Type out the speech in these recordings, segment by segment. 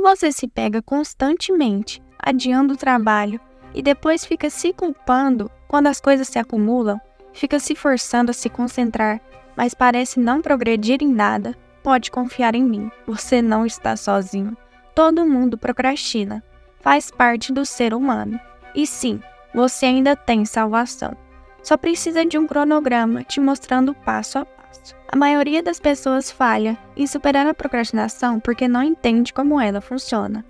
Você se pega constantemente adiando o trabalho e depois fica se culpando quando as coisas se acumulam, fica se forçando a se concentrar, mas parece não progredir em nada. Pode confiar em mim, você não está sozinho. Todo mundo procrastina, faz parte do ser humano. E sim, você ainda tem salvação. Só precisa de um cronograma te mostrando passo a passo. A maioria das pessoas falha em superar a procrastinação porque não entende como ela funciona.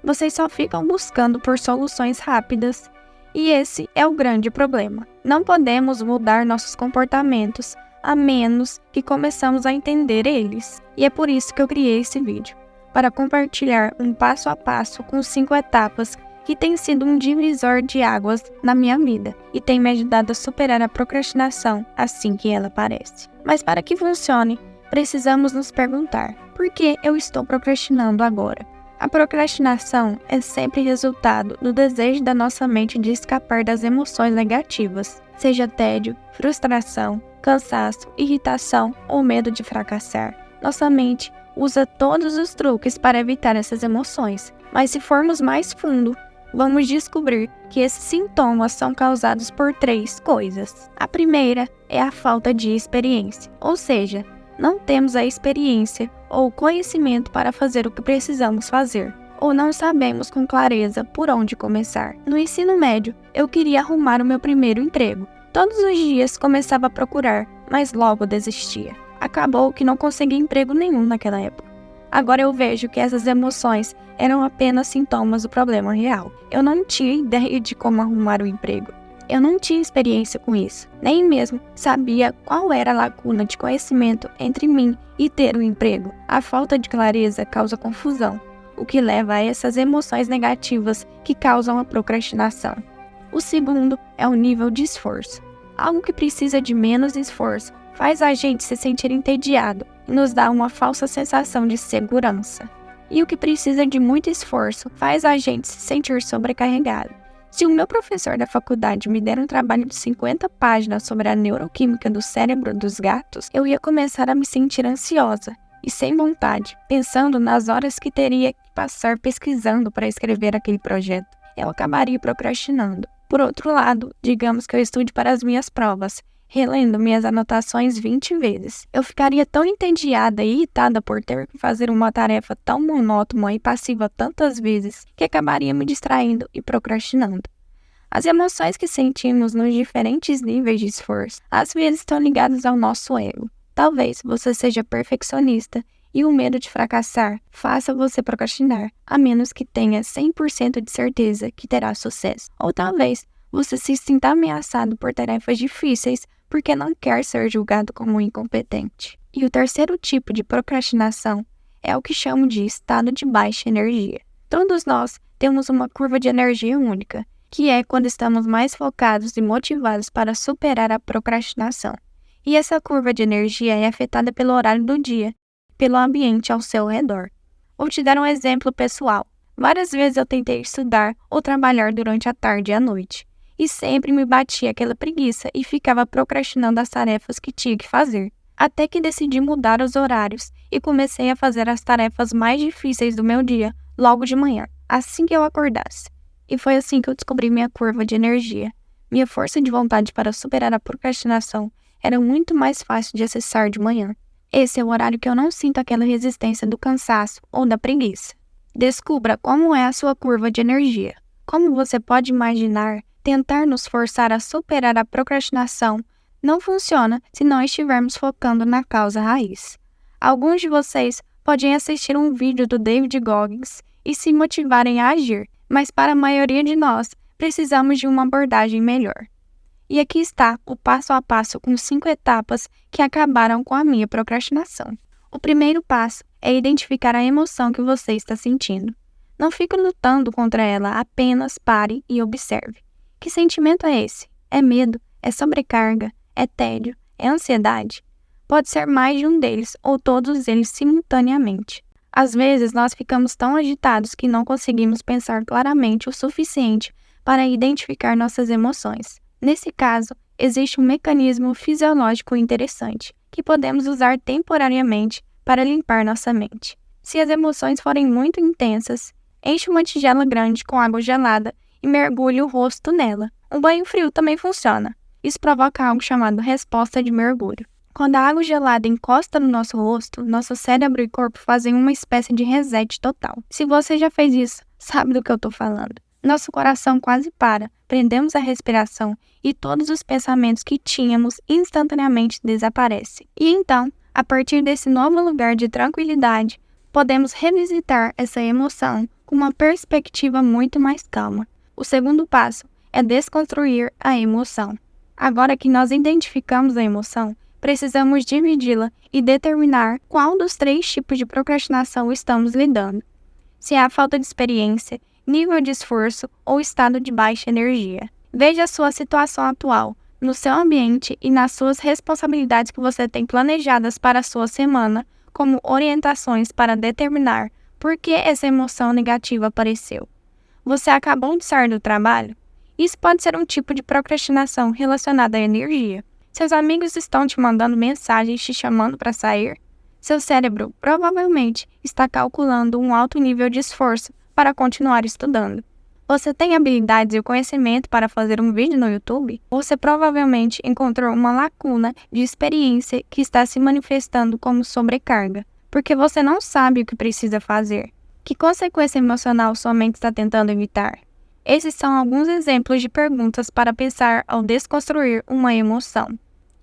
Vocês só ficam buscando por soluções rápidas. E esse é o grande problema. Não podemos mudar nossos comportamentos a menos que começamos a entender eles. E é por isso que eu criei esse vídeo, para compartilhar um passo a passo com 5 etapas que tem sido um divisor de águas na minha vida e tem me ajudado a superar a procrastinação assim que ela aparece. Mas para que funcione, precisamos nos perguntar: por que eu estou procrastinando agora? A procrastinação é sempre resultado do desejo da nossa mente de escapar das emoções negativas, seja tédio, frustração, cansaço, irritação ou medo de fracassar. Nossa mente usa todos os truques para evitar essas emoções, mas se formos mais fundo, vamos descobrir que esses sintomas são causados por 3 coisas. A primeira é a falta de experiência, ou seja, não temos a experiência ou conhecimento para fazer o que precisamos fazer, ou não sabemos com clareza por onde começar. No ensino médio, eu queria arrumar o meu primeiro emprego. Todos os dias começava a procurar, mas logo desistia. Acabou que não consegui emprego nenhum naquela época. Agora eu vejo que essas emoções eram apenas sintomas do problema real. Eu não tinha ideia de como arrumar o emprego. Eu não tinha experiência com isso, nem mesmo sabia qual era a lacuna de conhecimento entre mim e ter um emprego. A falta de clareza causa confusão, o que leva a essas emoções negativas que causam a procrastinação. O segundo é o nível de esforço. Algo que precisa de menos esforço faz a gente se sentir entediado e nos dá uma falsa sensação de segurança. E o que precisa de muito esforço faz a gente se sentir sobrecarregado. Se o meu professor da faculdade me der um trabalho de 50 páginas sobre a neuroquímica do cérebro dos gatos, eu ia começar a me sentir ansiosa e sem vontade, pensando nas horas que teria que passar pesquisando para escrever aquele projeto. Eu acabaria procrastinando. Por outro lado, digamos que eu estude para as minhas provas, relendo minhas anotações 20 vezes. Eu ficaria tão entediada e irritada por ter que fazer uma tarefa tão monótona e passiva tantas vezes que acabaria me distraindo e procrastinando. As emoções que sentimos nos diferentes níveis de esforço às vezes estão ligadas ao nosso ego. Talvez você seja perfeccionista e o medo de fracassar faça você procrastinar, a menos que tenha 100% de certeza que terá sucesso. Ou talvez você se sinta ameaçado por tarefas difíceis porque não quer ser julgado como incompetente. E o terceiro tipo de procrastinação é o que chamo de estado de baixa energia. Todos nós temos uma curva de energia única, que é quando estamos mais focados e motivados para superar a procrastinação. E essa curva de energia é afetada pelo horário do dia, pelo ambiente ao seu redor. Vou te dar um exemplo pessoal. Várias vezes eu tentei estudar ou trabalhar durante a tarde e a noite, e sempre me batia aquela preguiça e ficava procrastinando as tarefas que tinha que fazer. Até que decidi mudar os horários e comecei a fazer as tarefas mais difíceis do meu dia logo de manhã, assim que eu acordasse. E foi assim que eu descobri minha curva de energia. Minha força de vontade para superar a procrastinação era muito mais fácil de acessar de manhã. Esse é o horário que eu não sinto aquela resistência do cansaço ou da preguiça. Descubra como é a sua curva de energia. Como você pode imaginar, tentar nos forçar a superar a procrastinação não funciona se não estivermos focando na causa raiz. Alguns de vocês podem assistir um vídeo do David Goggins e se motivarem a agir, mas para a maioria de nós, precisamos de uma abordagem melhor. E aqui está o passo a passo com 5 etapas que acabaram com a minha procrastinação. O primeiro passo é identificar a emoção que você está sentindo. Não fique lutando contra ela, apenas pare e observe. Que sentimento é esse? É medo? É sobrecarga? É tédio? É ansiedade? Pode ser mais de um deles ou todos eles simultaneamente. Às vezes, nós ficamos tão agitados que não conseguimos pensar claramente o suficiente para identificar nossas emoções. Nesse caso, existe um mecanismo fisiológico interessante que podemos usar temporariamente para limpar nossa mente. Se as emoções forem muito intensas, enche uma tigela grande com água gelada e mergulhe o rosto nela. Um banho frio também funciona. Isso provoca algo chamado resposta de mergulho. Quando a água gelada encosta no nosso rosto, nosso cérebro e corpo fazem uma espécie de reset total. Se você já fez isso, sabe do que eu estou falando. Nosso coração quase para, prendemos a respiração e todos os pensamentos que tínhamos instantaneamente desaparecem. E então, a partir desse novo lugar de tranquilidade, podemos revisitar essa emoção com uma perspectiva muito mais calma. O segundo passo é desconstruir a emoção. Agora que nós identificamos a emoção, precisamos dividi-la e determinar qual dos 3 tipos de procrastinação estamos lidando. Se é a falta de experiência, nível de esforço ou estado de baixa energia. Veja a sua situação atual, no seu ambiente e nas suas responsabilidades que você tem planejadas para a sua semana, como orientações para determinar por que essa emoção negativa apareceu. Você acabou de sair do trabalho? Isso pode ser um tipo de procrastinação relacionada à energia. Seus amigos estão te mandando mensagens te chamando para sair? Seu cérebro provavelmente está calculando um alto nível de esforço para continuar estudando. Você tem habilidades e o conhecimento para fazer um vídeo no YouTube? Você provavelmente encontrou uma lacuna de experiência que está se manifestando como sobrecarga, porque você não sabe o que precisa fazer. Que consequência emocional sua mente está tentando evitar? Esses são alguns exemplos de perguntas para pensar ao desconstruir uma emoção.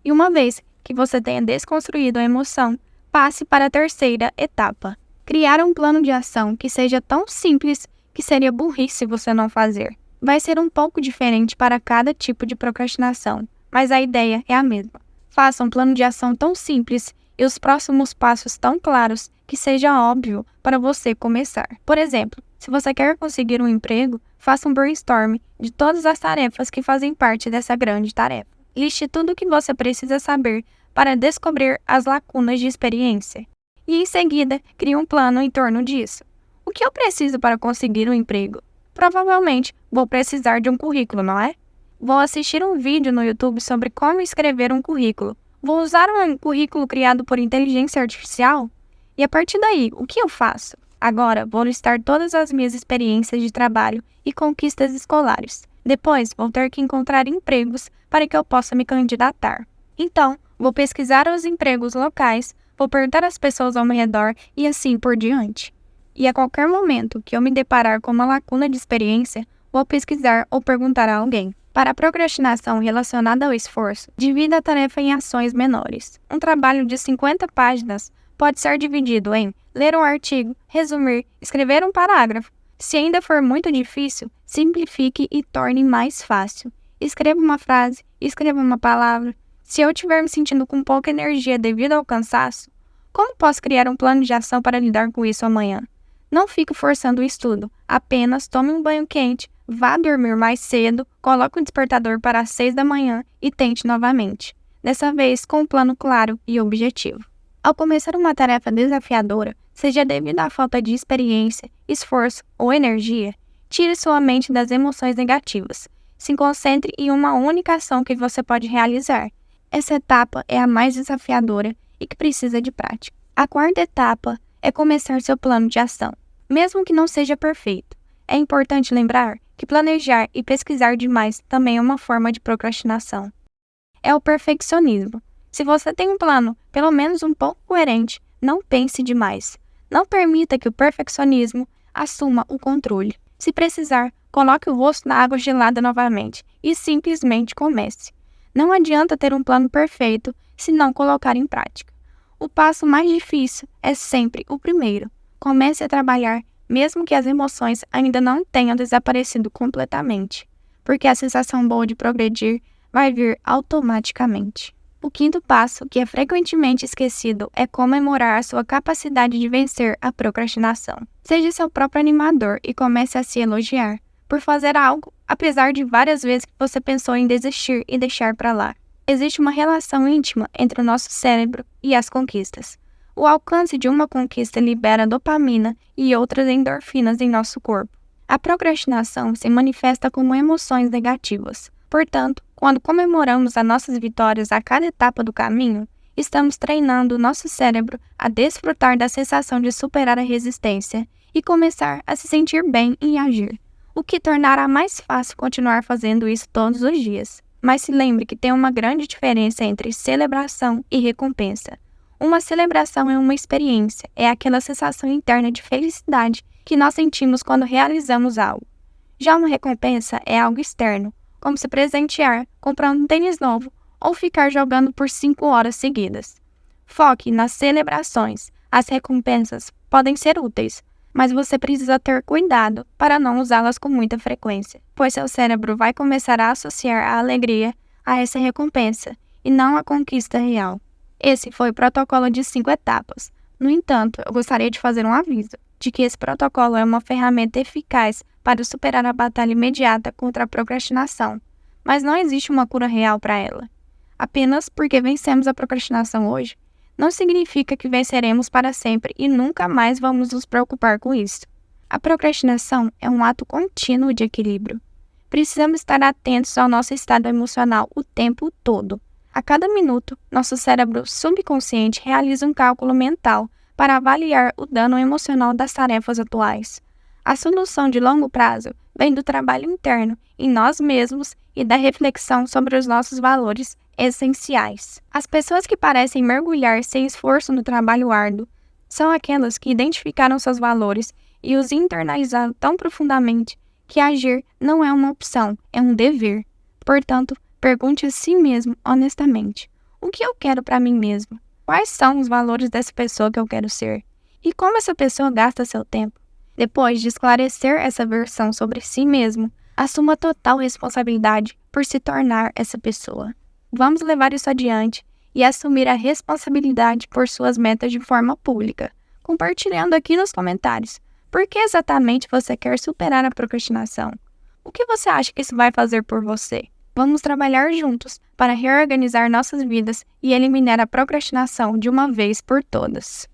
E uma vez que você tenha desconstruído a emoção, passe para a terceira etapa. Criar um plano de ação que seja tão simples que seria burrice você não fazer. Vai ser um pouco diferente para cada tipo de procrastinação, mas a ideia é a mesma. Faça um plano de ação tão simples e os próximos passos tão claros que seja óbvio para você começar. Por exemplo, se você quer conseguir um emprego, faça um brainstorm de todas as tarefas que fazem parte dessa grande tarefa. Liste tudo o que você precisa saber para descobrir as lacunas de experiência. E em seguida, crie um plano em torno disso. O que eu preciso para conseguir um emprego? Provavelmente, vou precisar de um currículo, não é? Vou assistir um vídeo no YouTube sobre como escrever um currículo. Vou usar um currículo criado por inteligência artificial? E a partir daí, o que eu faço? Agora, vou listar todas as minhas experiências de trabalho e conquistas escolares. Depois, vou ter que encontrar empregos para que eu possa me candidatar. Então, vou pesquisar os empregos locais, vou perguntar às pessoas ao meu redor e assim por diante. E a qualquer momento que eu me deparar com uma lacuna de experiência, vou pesquisar ou perguntar a alguém. Para a procrastinação relacionada ao esforço, divida a tarefa em ações menores. Um trabalho de 50 páginas pode ser dividido em ler um artigo, resumir, escrever um parágrafo. Se ainda for muito difícil, simplifique e torne mais fácil. Escreva uma frase, escreva uma palavra. Se eu estiver me sentindo com pouca energia devido ao cansaço, como posso criar um plano de ação para lidar com isso amanhã? Não fique forçando o estudo, apenas tome um banho quente, vá dormir mais cedo, coloque o despertador para as 6 da manhã e tente novamente. Dessa vez com um plano claro e objetivo. Ao começar uma tarefa desafiadora, seja devido à falta de experiência, esforço ou energia, tire sua mente das emoções negativas. Se concentre em uma única ação que você pode realizar. Essa etapa é a mais desafiadora e que precisa de prática. A quarta etapa é começar seu plano de ação. Mesmo que não seja perfeito, é importante lembrar que planejar e pesquisar demais também é uma forma de procrastinação. É o perfeccionismo. Se você tem um plano, pelo menos um pouco coerente, não pense demais. Não permita que o perfeccionismo assuma o controle. Se precisar, coloque o rosto na água gelada novamente e simplesmente comece. Não adianta ter um plano perfeito se não colocar em prática. O passo mais difícil é sempre o primeiro. Comece a trabalhar, mesmo que as emoções ainda não tenham desaparecido completamente, porque a sensação boa de progredir vai vir automaticamente. O quinto passo, que é frequentemente esquecido, é comemorar a sua capacidade de vencer a procrastinação. Seja seu próprio animador e comece a se elogiar por fazer algo, apesar de várias vezes que você pensou em desistir e deixar para lá. Existe uma relação íntima entre o nosso cérebro e as conquistas. O alcance de uma conquista libera dopamina e outras endorfinas em nosso corpo. A procrastinação se manifesta como emoções negativas. Portanto, quando comemoramos as nossas vitórias a cada etapa do caminho, estamos treinando o nosso cérebro a desfrutar da sensação de superar a resistência e começar a se sentir bem em agir, o que tornará mais fácil continuar fazendo isso todos os dias. Mas se lembre que tem uma grande diferença entre celebração e recompensa. Uma celebração é uma experiência, é aquela sensação interna de felicidade que nós sentimos quando realizamos algo. Já uma recompensa é algo externo, como se presentear, comprando um tênis novo ou ficar jogando por 5 horas seguidas. Foque nas celebrações. As recompensas podem ser úteis, mas você precisa ter cuidado para não usá-las com muita frequência, pois seu cérebro vai começar a associar a alegria a essa recompensa e não a conquista real. Esse foi o protocolo de 5 etapas. No entanto, eu gostaria de fazer um aviso de que esse protocolo é uma ferramenta eficaz para superar a batalha imediata contra a procrastinação, mas não existe uma cura real para ela. Apenas porque vencemos a procrastinação hoje, não significa que venceremos para sempre e nunca mais vamos nos preocupar com isso. A procrastinação é um ato contínuo de equilíbrio. Precisamos estar atentos ao nosso estado emocional o tempo todo. A cada minuto, nosso cérebro subconsciente realiza um cálculo mental para avaliar o dano emocional das tarefas atuais. A solução de longo prazo vem do trabalho interno em nós mesmos e da reflexão sobre os nossos valores essenciais. As pessoas que parecem mergulhar sem esforço no trabalho árduo são aquelas que identificaram seus valores e os internalizaram tão profundamente que agir não é uma opção, é um dever. Portanto, pergunte a si mesmo honestamente: o que eu quero para mim mesmo? Quais são os valores dessa pessoa que eu quero ser? E como essa pessoa gasta seu tempo? Depois de esclarecer essa versão sobre si mesmo, assuma total responsabilidade por se tornar essa pessoa. Vamos levar isso adiante e assumir a responsabilidade por suas metas de forma pública, compartilhando aqui nos comentários por que exatamente você quer superar a procrastinação. O que você acha que isso vai fazer por você? Vamos trabalhar juntos para reorganizar nossas vidas e eliminar a procrastinação de uma vez por todas.